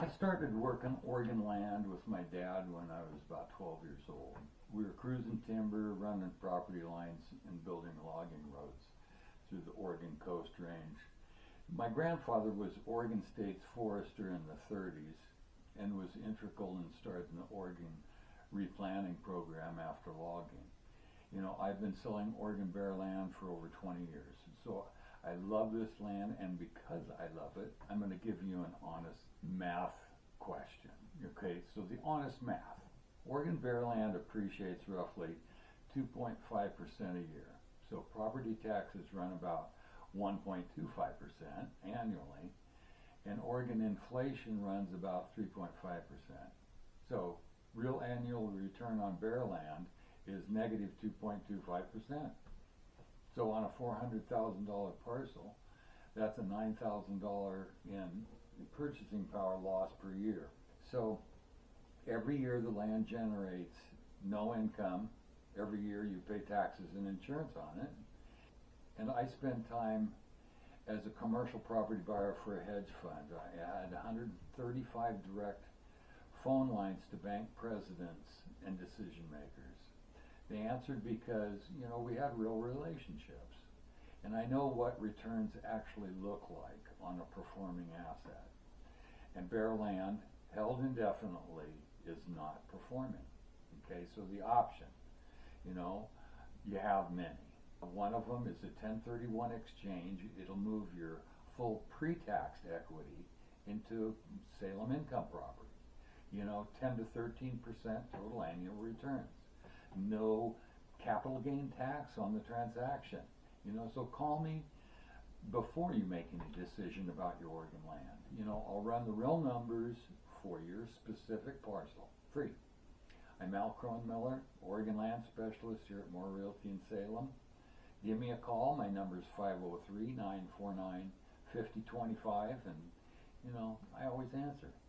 I started working Oregon land with my dad when I was about 12 years old. We were cruising timber, running property lines, and building logging roads through the Oregon Coast Range. My grandfather was Oregon State's forester in the 30s and was integral in starting the Oregon replanting program after logging. You know, I've been selling Oregon Bear land for over 20 years. So I love this land, and because I love it, I'm going to give you an honest math question. Okay, so the honest math. Oregon Bear land appreciates roughly 2.5% a year. So property taxes run about 1.25% annually, and Oregon inflation runs about 3.5%. So real annual return on bear land is negative 2.25%. So on a $400,000 parcel, that's a $9,000 in purchasing power loss per year. So every year the land generates no income. Every year you pay taxes and insurance on it. And I spent time as a commercial property buyer for a hedge fund. I had 135 direct phone lines to bank presidents and decision makers. They answered because, you know, we had real relationships. And I know what returns actually look like on a performing asset. And bare land, held indefinitely, is not performing. Okay, so the option, you know, you have many. One of them is a 1031 exchange. It'll move your full pre-taxed equity into Salem income property. You know, 10 to 13% total annual returns. No capital gain tax on the transaction. You know, so call me before you make any decision about your Oregon land. You know, I'll run the real numbers for your specific parcel, free. I'm Al Cronemiller, Oregon land specialist here at MORE Realty in Salem. Give me a call. My number is 503-949-5025, and, you know, I always answer.